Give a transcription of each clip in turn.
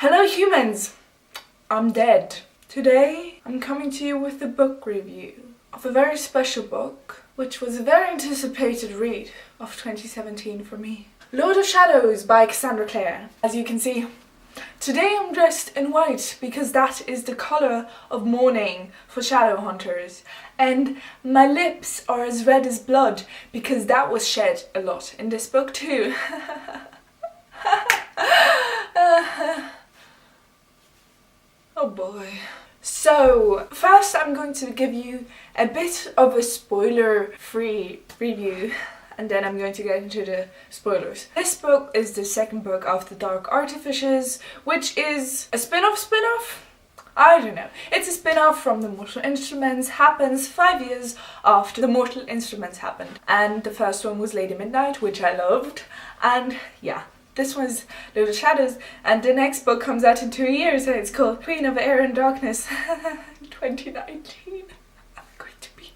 Hello humans! I'm dead. Today I'm coming to you with a book review of a very special book, which was a very anticipated read of 2017 for me. Lord of Shadows by Cassandra Clare. As you can see, today I'm dressed in white because that is the colour of mourning for shadow hunters. And my lips are as red as blood because that was shed a lot in this book too. Oh boy. So, first I'm going to give you a bit of a spoiler-free review, and then I'm going to get into the spoilers. This book is the second book of The Dark Artificers, which is a spin-off? I don't know. It's a spin-off from The Mortal Instruments, happens 5 years after The Mortal Instruments happened. And the first one was Lady Midnight, which I loved, and yeah. This one's Lord of Shadows, and the next book comes out in 2 years, and it's called Queen of Air and Darkness 2019. I'm going to be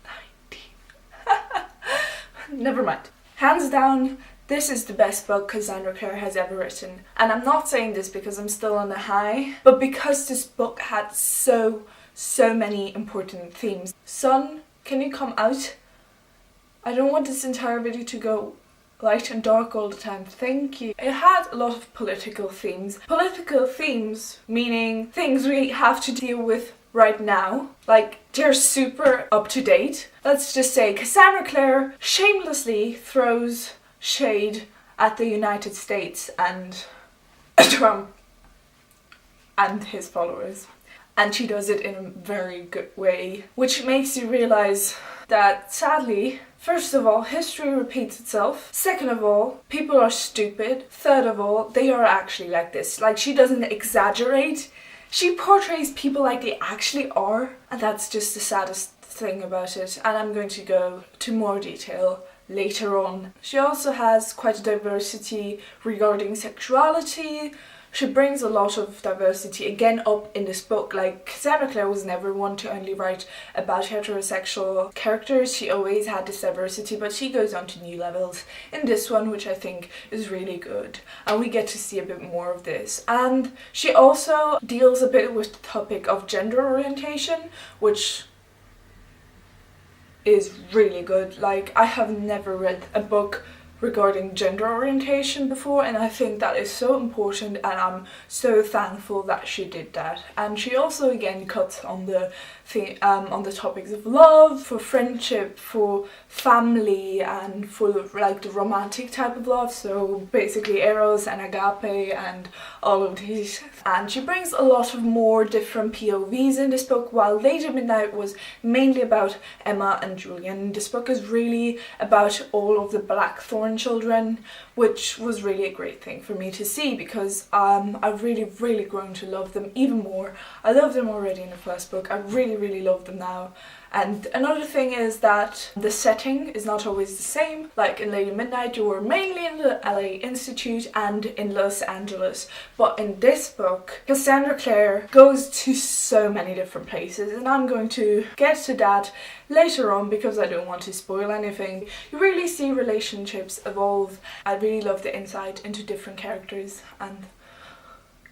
19. Never mind. Hands down, this is the best book Cassandra Clare has ever written. And I'm not saying this because I'm still on a high, but because this book had so many important themes. Sun, can you come out? I don't want this entire video to go light and dark all the time, thank you. It had a lot of political themes. Political themes meaning things we have to deal with right now. Like, they're super up to date. Let's just say Cassandra Clare shamelessly throws shade at the United States and Trump and his followers. And she does it in a very good way, which makes you realise that sadly, first of all, history repeats itself. Second of all, people are stupid. Third of all, they are actually like this. Like, she doesn't exaggerate. She portrays people like they actually are. And that's just the saddest thing about it. And I'm going to go to more detail later on. She also has quite a diversity regarding sexuality. She brings a lot of diversity again up in this book. Like, Cassandra Clare was never one to only write about heterosexual characters. She always had this diversity, but she goes on to new levels in this one, which I think is really good. And we get to see a bit more of this. And she also deals a bit with the topic of gender orientation, which is really good. Like, I have never read a book regarding gender orientation before, and I think that is so important, and I'm so thankful that she did that. And she also again cuts on the topics of love, for friendship, for family, and for like the romantic type of love, so basically eros and agape and all of these. And she brings a lot of more different POVs in this book. While Lady Midnight was mainly about Emma and Julian, this book is really about all of the Blackthorn children, which was really a great thing for me to see because I've really grown to love them even more. I loved them already in the first book. I really love them now. And another thing is that the setting is not always the same. Like in Lady Midnight, you were mainly in the LA Institute and in Los Angeles. But in this book, Cassandra Clare goes to so many different places, and I'm going to get to that later on because I don't want to spoil anything. You really see relationships evolve. I really love the insight into different characters, and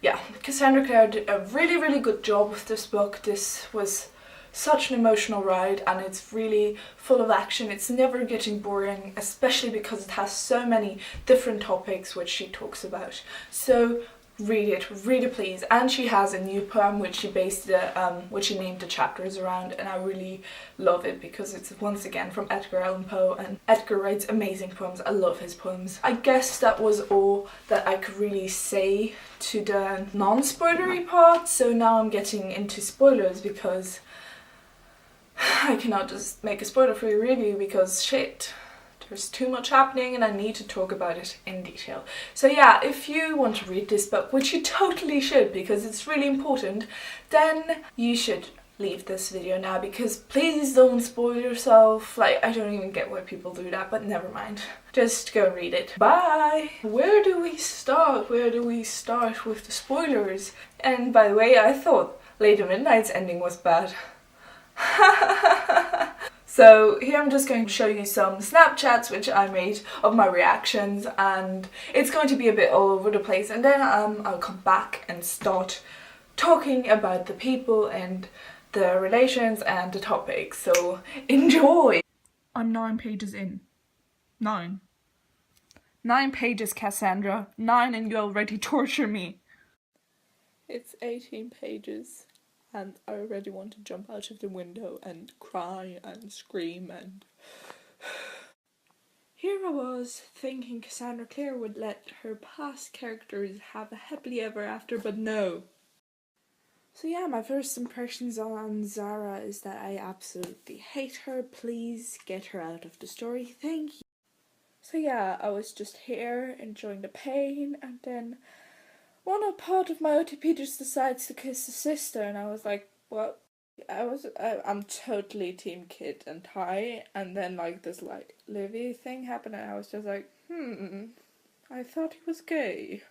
yeah, Cassandra Clare did a really good job with this book. This was such an emotional ride, and it's really full of action. It's never getting boring, especially because it has so many different topics which she talks about. So read it, really please. And she has a new poem which she based which she named the chapters around, and I really love it because it's once again from Edgar Allan Poe, and Edgar writes amazing poems. I love his poems. I guess that was all that I could really say to the non-spoilery part, so now I'm getting into spoilers because I cannot just make a spoiler-free review because shit, there's too much happening and I need to talk about it in detail. So yeah, if you want to read this book, which you totally should because it's really important, then you should leave this video now because please don't spoil yourself. Like, I don't even get why people do that, but never mind. Just go read it. Bye! Where do we start? Where do we start with the spoilers? And by the way, I thought Lady Midnight's ending was bad. So here I'm just going to show you some Snapchats which I made of my reactions, and it's going to be a bit all over the place, and then I'll come back and start talking about the people and the relations and the topics, so enjoy! I'm 9 pages in. 9. 9 pages, Cassandra. 9 and you already torture me. It's 18 pages and I already want to jump out of the window and cry and scream and... Here I was thinking Cassandra Clare would let her past characters have a happily ever after, but no. So yeah, my first impressions on Zara is that I absolutely hate her. Please get her out of the story, thank you. So yeah, I was just here enjoying the pain, and then one part of my OTP just decides to kiss the sister, and I was like, what? I'm totally team Kit and Ty, and then like this like Livy thing happened, and I was just like, I thought he was gay.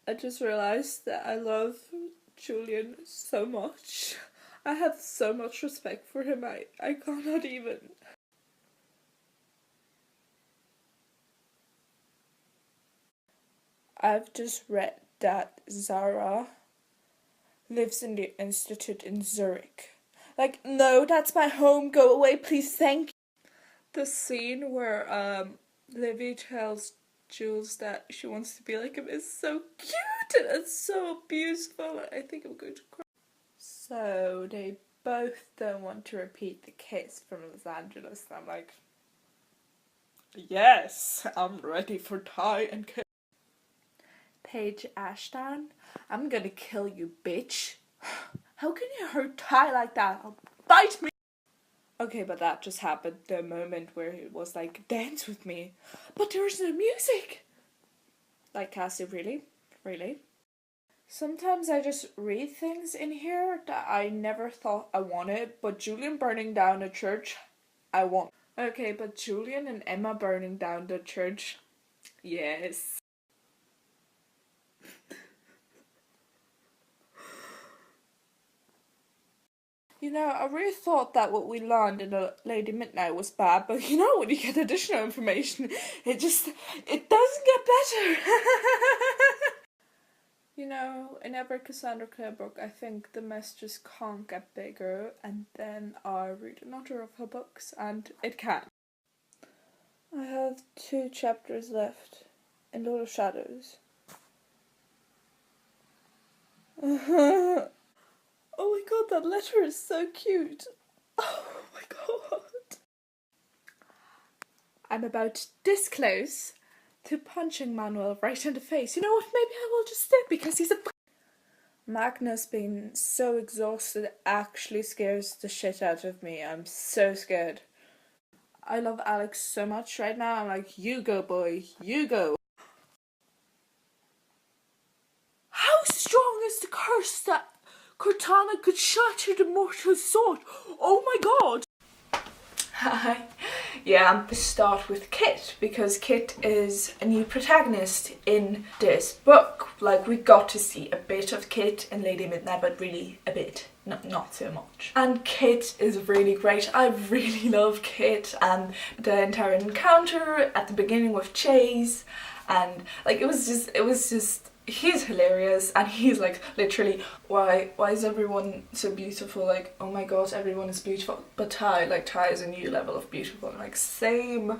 I just realized that I love Julian so much. I have so much respect for him, I cannot even. I've just read that Zara lives in the institute in Zurich. Like, no, that's my home, go away, please, thank you. The scene where Livy tells Jules that she wants to be like him is so cute and it's so beautiful. I think I'm going to cry. So they both don't want to repeat the kiss from Los Angeles, and I'm like, yes, I'm ready for Ty and Kit. Paige Ashton, I'm gonna kill you, bitch. How can you hurt Ty like that? I'll bite me. Okay, but that just happened, the moment where it was like, dance with me. But there's no music. Like, Cassie, really? Really? Sometimes I just read things in here that I never thought I wanted, but Julian burning down a church, I want. Okay, but Julian and Emma burning down the church, yes. You know, I really thought that what we learned in the Lady Midnight was bad, but you know, when you get additional information, it doesn't get better. You know, in every Cassandra Clare book, I think the mess just can't get bigger, and then I read another of her books, and it can. I have 2 chapters left in Lord of Shadows. Oh my god, that letter is so cute. Oh my god. I'm about this close to punching Manuel right in the face. You know what, maybe I will just step because he's a... Magnus being so exhausted actually scares the shit out of me. I'm so scared. I love Alex so much right now. I'm like, you go boy, you go. How strong is the curse that Cortana could shatter the mortal sword? Oh my god! Hi. Yeah, I'm gonna start with Kit, because Kit is a new protagonist in this book. Like, we got to see a bit of Kit in Lady Midnight, but really a bit, not so much. And Kit is really great. I really love Kit, and the entire encounter at the beginning with Chase, and like it was just he's hilarious, and he's like literally, why is everyone so beautiful? Like, oh my god, everyone is beautiful, but Ty is a new level of beautiful. I'm like, same,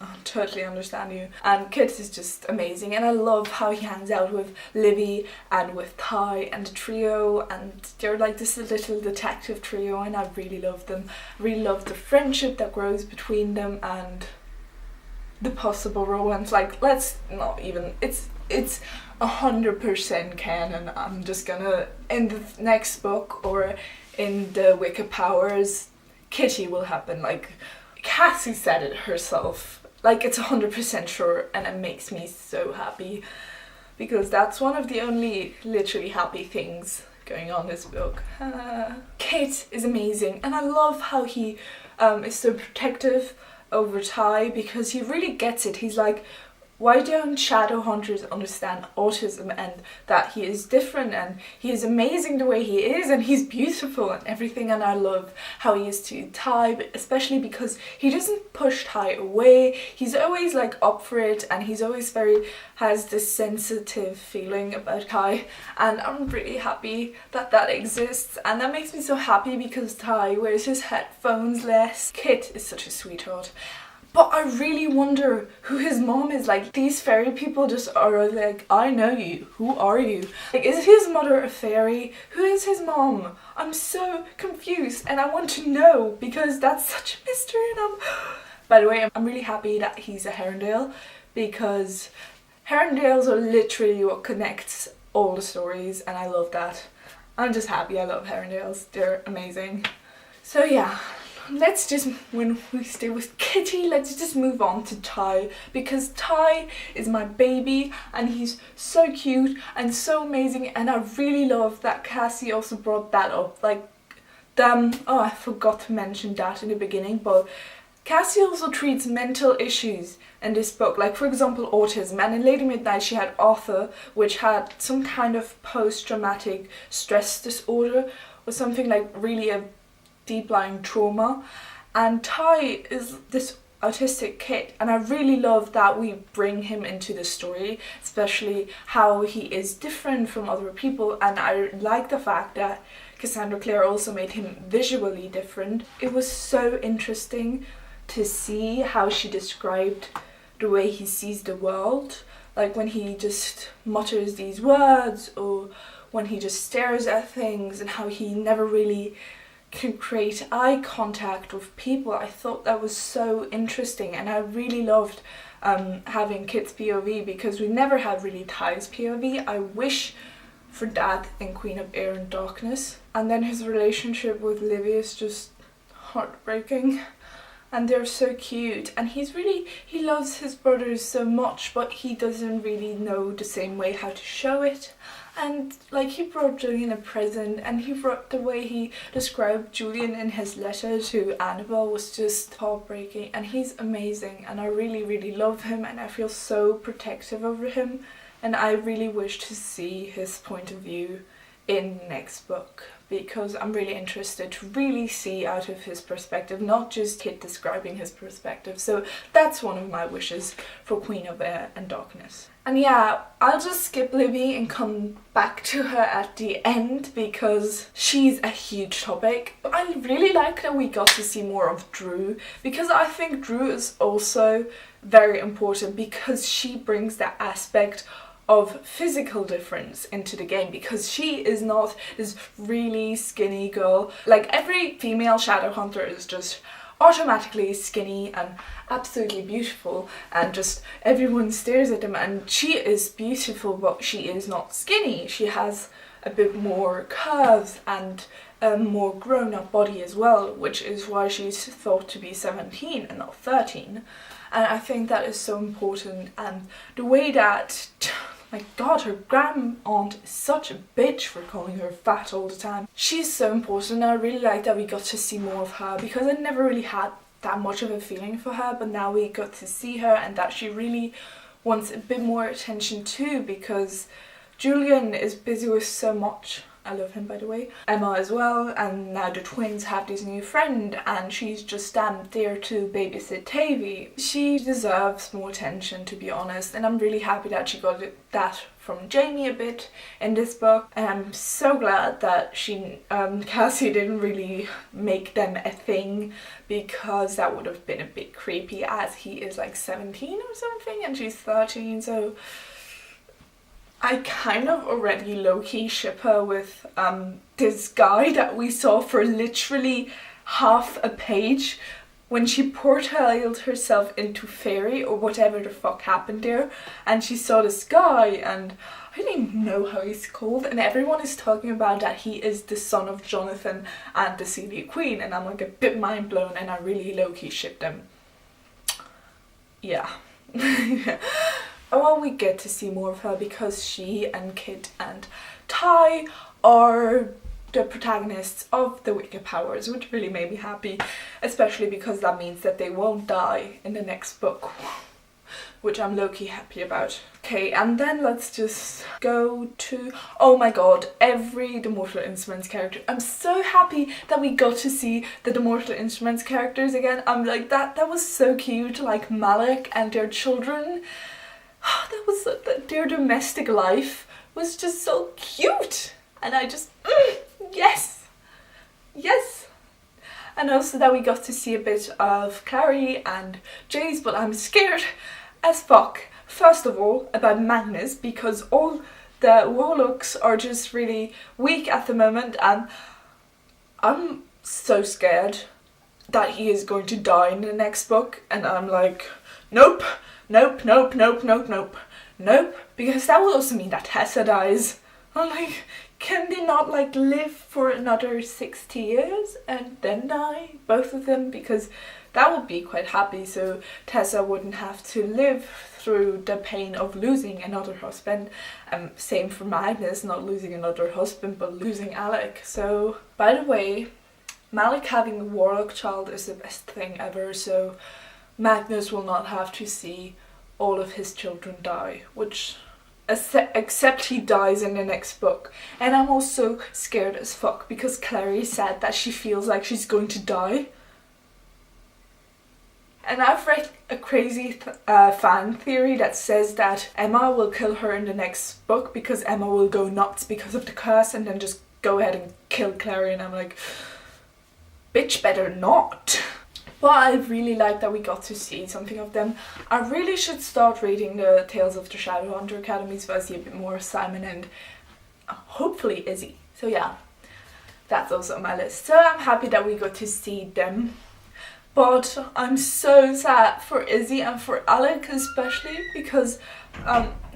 I totally understand you. And Kit is just amazing, and I love how he hangs out with Livy and with Ty and the trio, and they're like this little detective trio, and I really love them. I really love the friendship that grows between them and the possible romance. Like, let's not even, it's 100% canon. I'm just gonna, in the next book or in the Wicked Powers, Kitty will happen. Like, Cassie said it herself. Like, it's 100% sure, and it makes me so happy, because that's one of the only literally happy things going on in this book. Kit is amazing, and I love how he is so protective over Ty, because he really gets it. He's like, why don't shadow hunters understand autism and that he is different and he is amazing the way he is and he's beautiful and everything, and I love how he is to Ty, but especially because he doesn't push Ty away. He's always like up for it, and he's always has this sensitive feeling about Ty, and I'm really happy that that exists, and that makes me so happy because Ty wears his headphones less. Kit is such a sweetheart. But I really wonder who his mom is. Like, these fairy people just are like, I know you. Who are you? Like, is his mother a fairy? Who is his mom? I'm so confused and I want to know because that's such a mystery. And by the way, I'm really happy that he's a Herondale because Herondales are literally what connects all the stories, and I love that. I'm just happy. I love Herondales. They're amazing. So yeah. Let's just, when we stay with Kitty, let's just move on to Ty, because Ty is my baby and he's so cute and so amazing, and I really love that Cassie also brought that up. Like, oh, I forgot to mention that in the beginning, but Cassie also treats mental issues in this book, like for example autism, and in Lady Midnight she had Arthur, which had some kind of post-traumatic stress disorder or something, like really a deep-lying trauma, and Ty is this autistic kid, and I really love that we bring him into the story, especially how he is different from other people, and I like the fact that Cassandra Clare also made him visually different. It was so interesting to see how she described the way he sees the world, like when he just mutters these words or when he just stares at things, and how he never really can create eye contact with people. I thought that was so interesting, and I really loved having Kit's POV because we never had really Ty's POV. I wish for that in Queen of Air and Darkness. And then his relationship with Livy is just heartbreaking, and they're so cute, and he loves his brothers so much, but he doesn't really know the same way how to show it. And like, he brought Julian a present, and the way he described Julian in his letter to Annabelle was just heartbreaking, and he's amazing, and I really love him, and I feel so protective over him, and I really wish to see his point of view in the next book, because I'm really interested to really see out of his perspective, not just Kit describing his perspective. So that's one of my wishes for Queen of Air and Darkness. And yeah, I'll just skip Libby and come back to her at the end because she's a huge topic. I really like that we got to see more of Drew, because I think Drew is also very important because she brings that aspect of physical difference into the game, because she is not this really skinny girl. Like, every female shadow hunter is just automatically skinny and absolutely beautiful, and just everyone stares at them, and she is beautiful, but she is not skinny. She has a bit more curves and a more grown-up body as well, which is why she's thought to be 17 and not 13. And I think that is so important, and the way that, my god, her grand-aunt is such a bitch for calling her fat all the time. She's so important, and I really like that we got to see more of her, because I never really had that much of a feeling for her, but now we got to see her, and that she really wants a bit more attention too, because Julian is busy with so much. I love him, by the way. Emma as well, and now the twins have this new friend, and she's just there to babysit Tavy. She deserves more attention, to be honest, and I'm really happy that she got that from Jamie a bit in this book, and I'm so glad that Cassie didn't really make them a thing, because that would have been a bit creepy, as he is like 17 or something and she's 13, so I kind of already low-key ship her with this guy that we saw for literally half a page when she portrayed herself into fairy or whatever the fuck happened there, and she saw this guy, and I don't even know how he's called, and everyone is talking about that he is the son of Jonathan and the Celia Queen, and I'm like a bit mind blown, and I really low-key shipped them. Yeah. Well, we get to see more of her because she and Kit and Ty are the protagonists of the Wicked Powers, which really made me happy, especially because that means that they won't die in the next book. which I'm low-key happy about. Okay, and then let's just go to, oh my god, every The Mortal Instruments character. I'm so happy that we got to see the Mortal Instruments characters again. I'm like, that was so cute, like Malik and their children. That was, their domestic life was just so cute. And I just, yes, yes. And also that we got to see a bit of Clary and Jace, but I'm scared as fuck. First of all, about Magnus, because all the warlocks are just really weak at the moment, and I'm so scared that he is going to die in the next book, and I'm like, nope, nope, nope, nope, nope, nope, nope, because that will also mean that Tessa dies. I'm like, can they not like live for another 60 years and then die, both of them? Because that would be quite happy, so Tessa wouldn't have to live through the pain of losing another husband. Same for Magnus, not losing another husband, but losing Alec. So, by the way, Malik having a warlock child is the best thing ever, so Magnus will not have to see all of his children die, which, except he dies in the next book. And I'm also scared as fuck because Clary said that she feels like she's going to die. And I've read a crazy fan theory that says that Emma will kill her in the next book because Emma will go nuts because of the curse and then just go ahead and kill Clary, and I'm like, bitch better not. But I really like that we got to see something of them. I really should start reading the Tales of the Shadowhunter Academy so I see a bit more of Simon and hopefully Izzy. So yeah, that's also on my list. So I'm happy that we got to see them. But I'm so sad for Izzy and for Alec especially, because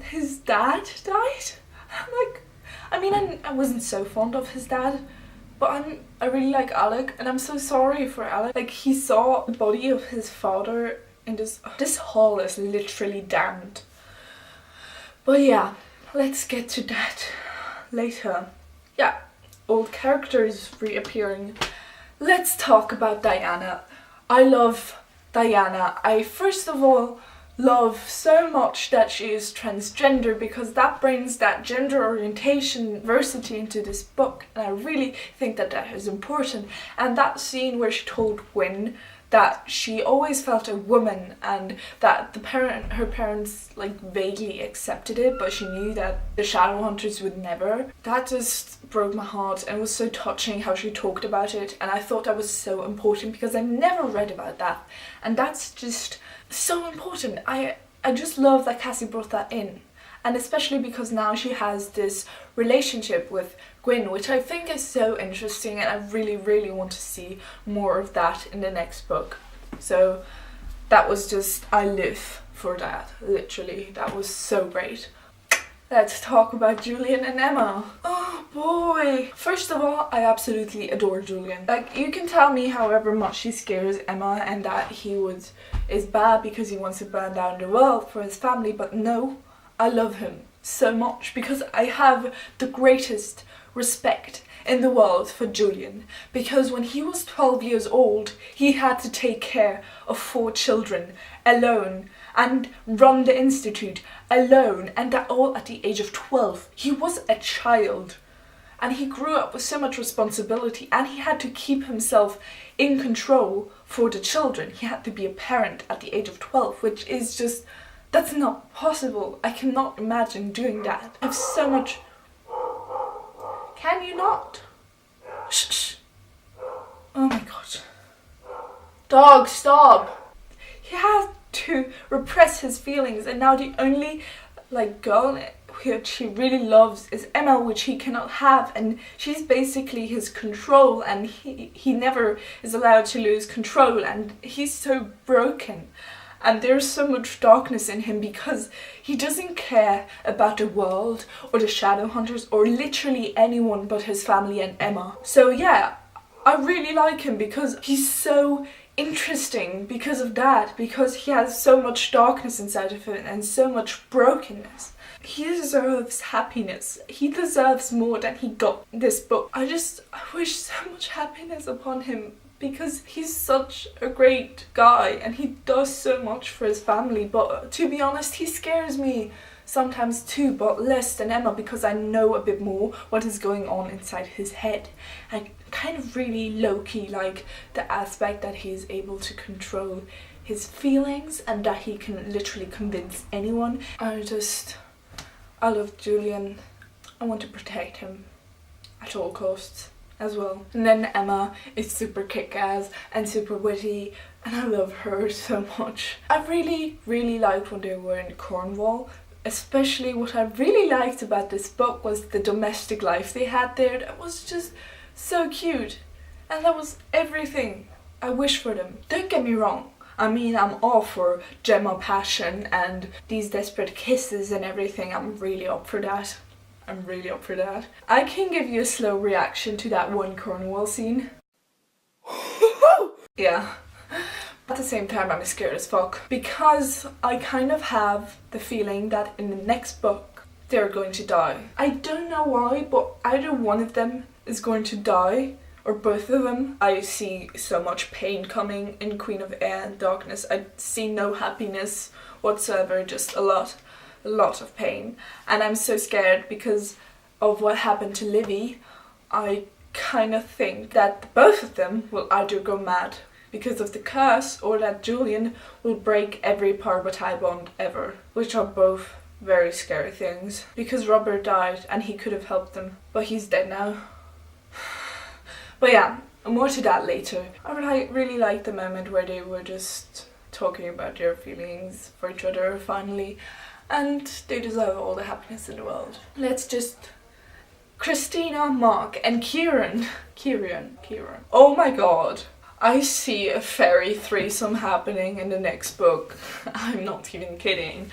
his dad died. I'm like, I mean, I wasn't so fond of his dad, but I really like Alec, and I'm so sorry for Alec. Like, he saw the body of his father in this hall is literally damned. But yeah, let's get to that later. Yeah, old characters reappearing. Let's talk about Diana. I love Diana. I first of all love so much that she is transgender, because that brings that gender orientation diversity into this book, and I really think that that is important. And that scene where she told Gwyn that she always felt a woman and that her parents like vaguely accepted it, but she knew that the Shadowhunters would never. That just broke my heart, and it was so touching how she talked about it, and I thought that was so important because I never read about that, and that's just so important. I just love that Cassie brought that in, and especially because now she has this relationship with Gwyn, which I think is so interesting, and I really, really want to see more of that in the next book. So that was just, I live for that, literally. That was so great. Let's talk about Julian and Emma. Oh boy. First of all, I absolutely adore Julian. Like, you can tell me however much he scares Emma and that he is bad because he wants to burn down the world for his family, but no, I love him so much because I have the greatest respect in the world for Julian, because when he was 12 years old, he had to take care of 4 children alone and run the institute alone, and that all at the age of 12. He was a child, and he grew up with so much responsibility, and he had to keep himself in control for the children. He had to be a parent at the age of 12, which is just, that's not possible. I cannot imagine doing that. I have so much. Can you not? Shh, shh. Oh my god. Dog, stop. He had to repress his feelings, and now the only girl which he really loves is Emma, which he cannot have, and she's basically his control, and he never is allowed to lose control, and he's so broken. And there's so much darkness in him because he doesn't care about the world or the Shadowhunters or literally anyone but his family and Emma. So yeah, I really like him because he's so interesting because of that, because he has so much darkness inside of him and so much brokenness. He deserves happiness. He deserves more than he got in this book. I wish so much happiness upon him, because he's such a great guy and he does so much for his family. But to be honest, he scares me sometimes too, but less than Emma, because I know a bit more what is going on inside his head. I kind of really low-key like the aspect that he's able to control his feelings and that he can literally convince anyone. I love Julian. I want to protect him at all costs as well. And then Emma is super kick-ass and super witty, and I love her so much. I really liked when they were in Cornwall. Especially what I really liked about this book was the domestic life they had there. That was just so cute, and that was everything I wish for them. Don't get me wrong, I mean, I'm all for Gemma passion and these desperate kisses and everything. I'm really up for that. I can give you a slow reaction to that one Cornwall scene. Yeah. At the same time, I'm scared as fuck, because I kind of have the feeling that in the next book they're going to die. I don't know why, but either one of them is going to die, or both of them. I see so much pain coming in Queen of Air and Darkness. I see no happiness whatsoever, just a lot of pain. And I'm so scared because of what happened to Livy. I kind of think that both of them will either go mad because of the curse, or that Julian will break every Parvati bond ever, which are both very scary things, because Robert died and he could have helped them, but he's dead now. But yeah, more to that later. I really liked the moment where they were just talking about their feelings for each other finally, and they deserve all the happiness in the world. Let's just... Christina, Mark and Kieran. Oh my god. I see a fairy threesome happening in the next book. I'm not even kidding.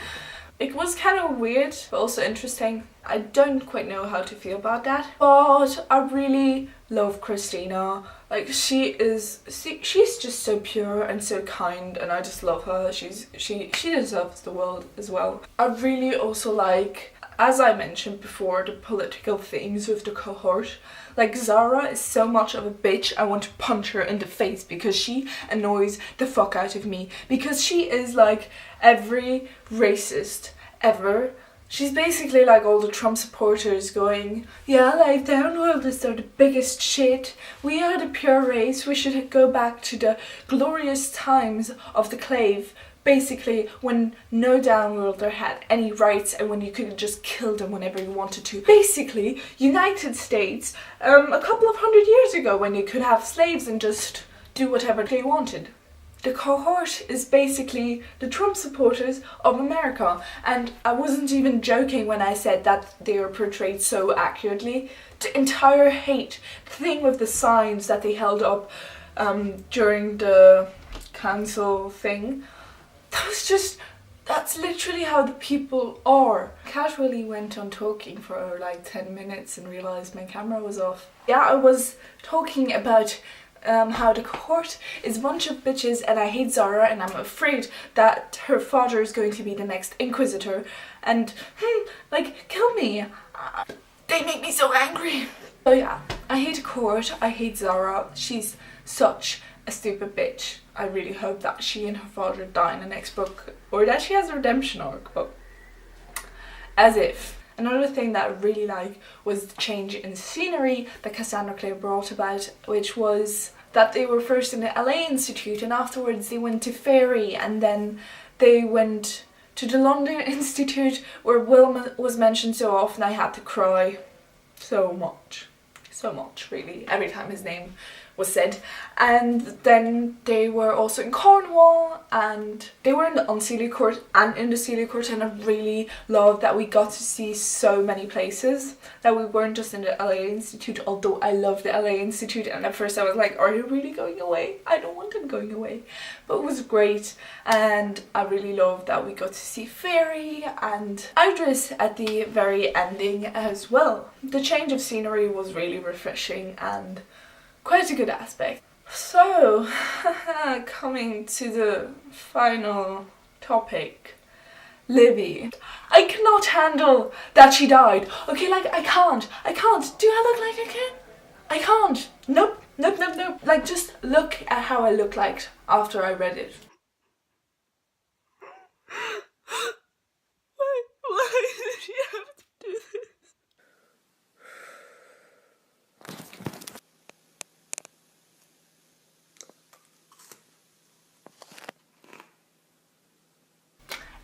It was kind of weird, but also interesting. I don't quite know how to feel about that, but I really love Christina. Like, she's just so pure and so kind, and I just love her. She deserves the world as well. I really also like, as I mentioned before, the political themes with the cohort. Like, Zara is so much of a bitch, I want to punch her in the face because she annoys the fuck out of me. Because she is like every racist ever. She's basically like all the Trump supporters going, yeah, like, the Downworlders are the biggest shit. We are the pure race. We should go back to the glorious times of the clave. Basically, when no Downworlder had any rights and when you could just kill them whenever you wanted to. Basically, United States, a couple of 100 years ago, when you could have slaves and just do whatever they wanted. The cohort is basically the Trump supporters of America, and I wasn't even joking when I said that they are portrayed so accurately. The entire hate, the thing with the signs that they held up during the council thing, that's literally how the people are. Casually went on talking for like 10 minutes and realised my camera was off. Yeah, I was talking about how the cohort is a bunch of bitches and I hate Zara and I'm afraid that her father is going to be the next Inquisitor and, like, kill me. They make me so angry. So yeah, I hate the cohort, I hate Zara. She's such a stupid bitch. I really hope that she and her father die in the next book, or that she has a redemption arc, but as if. Another thing that I really like was the change in scenery that Cassandra Clare brought about, which was that they were first in the LA Institute and afterwards they went to Ferry and then they went to the London Institute, where Will was mentioned so often I had to cry so much really, every time his name was said. And then they were also in Cornwall and they were in the Unseelie Court and in the Seelie Court, and I really loved that we got to see so many places, that we weren't just in the LA Institute, although I love the LA Institute and at first I was like, are you really going away? I don't want them going away. But it was great, and I really loved that we got to see Fairy and Idris at the very ending as well. The change of scenery was really refreshing and quite a good aspect. So, coming to the final topic, Livy. I cannot handle that she died. Okay, like, I can't. Do I look like I can? I can't. Nope. Nope, nope, nope. Like, just look at how I look like after I read it. Why did you have to do this?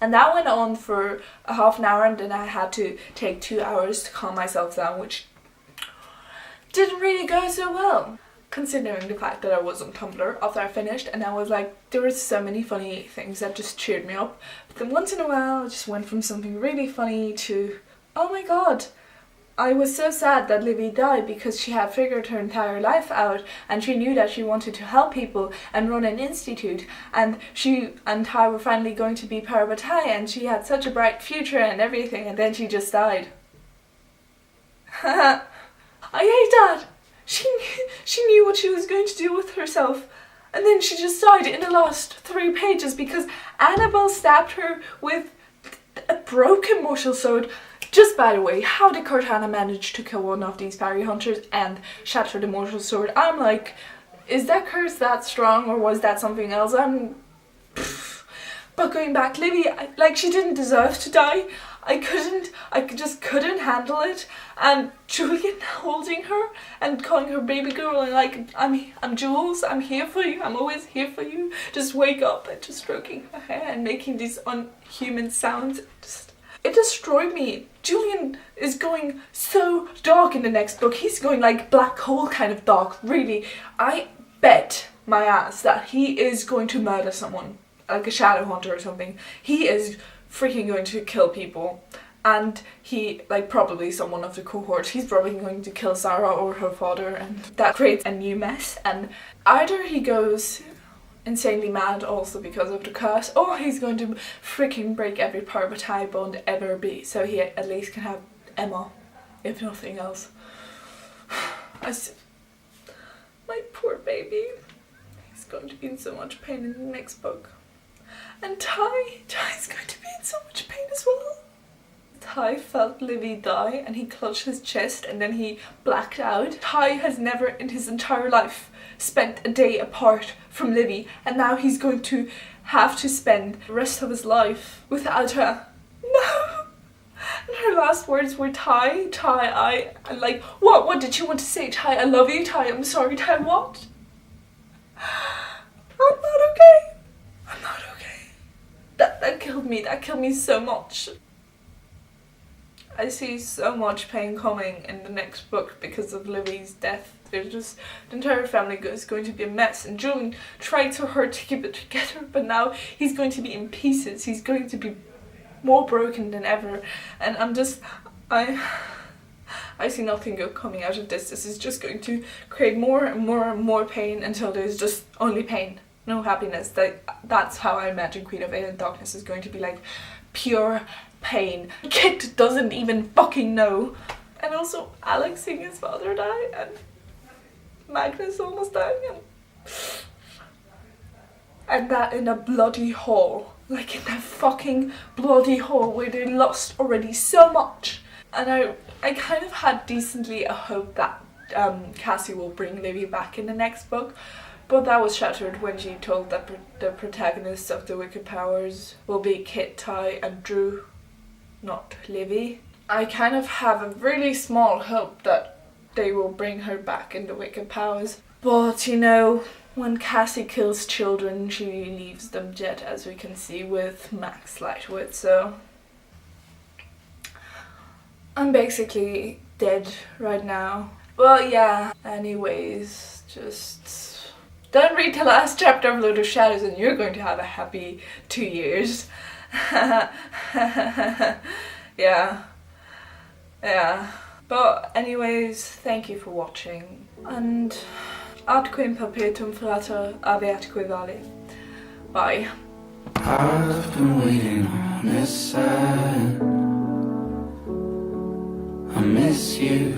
And that went on for a half an hour, and then I had to take 2 hours to calm myself down, which didn't really go so well, considering the fact that I was on Tumblr after I finished, and I was like, there were so many funny things that just cheered me up. But then once in a while, I just went from something really funny to, oh my god, I was so sad that Livy died because she had figured her entire life out and she knew that she wanted to help people and run an institute, and she and Ty were finally going to be Parvati and she had such a bright future and everything, and then she just died. I hate that. She knew what she was going to do with herself, and then she just died in the last 3 pages because Annabelle stabbed her with a broken mortal sword. Just by the way, how did Cortana manage to kill one of these fairy hunters and shatter the mortal sword? I'm like, is that curse that strong or was that something else? But going back, Livy, like, she didn't deserve to die. I just couldn't handle it. And Julian holding her and calling her baby girl and like, I'm Jules, I'm here for you, I'm always here for you. Just wake up, and just stroking her hair and making these unhuman sounds. It destroyed me. Julian is going so dark in the next book. He's going like black hole kind of dark, really. I bet my ass that he is going to murder someone, like a shadow hunter or something. He is freaking going to kill people. And he, like, probably someone of the cohort, he's probably going to kill Sarah or her father, and that creates a new mess. And either he goes insanely mad also because of the curse, or he's going to freaking break every Parvati bond ever be, so he at least can have Emma, if nothing else. My poor baby, he's going to be in so much pain in the next book. And Ty's going to be in so much pain as well. Ty felt Livy die and he clutched his chest and then he blacked out. Ty has never in his entire life spent a day apart from Livy, and now he's going to have to spend the rest of his life without her. No! And her last words were, Ty, I'm like, what did she want to say? Ty, I love you, Ty, I'm sorry, Ty, what? I'm not okay. I'm not okay. That killed me so much. I see so much pain coming in the next book because of Livy's death. There's just, the entire family is going to be a mess, and Julian tried so hard to keep it together, but now he's going to be in pieces. He's going to be more broken than ever, and I see nothing good coming out of this. This is just going to create more and more and more pain until there's just only pain, no happiness. That's how I imagine Queen of Alien Darkness is going to be, like, pure pain. Kit doesn't even fucking know. And also Alex seeing his father die, and Magnus almost dying, and that in a bloody hall, like in that fucking bloody hall where they lost already so much. And I kind of had decently a hope that Cassie will bring Livy back in the next book, but that was shattered when she told that the protagonists of the Wicked Powers will be Kit, Ty and Drew, not Livy. I kind of have a really small hope that they will bring her back in the Wicked Powers. But, you know, when Cassie kills children, she leaves them dead, as we can see with Max Lightwood, so I'm basically dead right now. But yeah, anyways, just don't read the last chapter of Lord of Shadows and you're going to have a happy 2 years. Yeah. But anyways, thank you for watching, and atque in perpetuum frater abeatque vale. Bye. I've been waiting on this side. I miss you.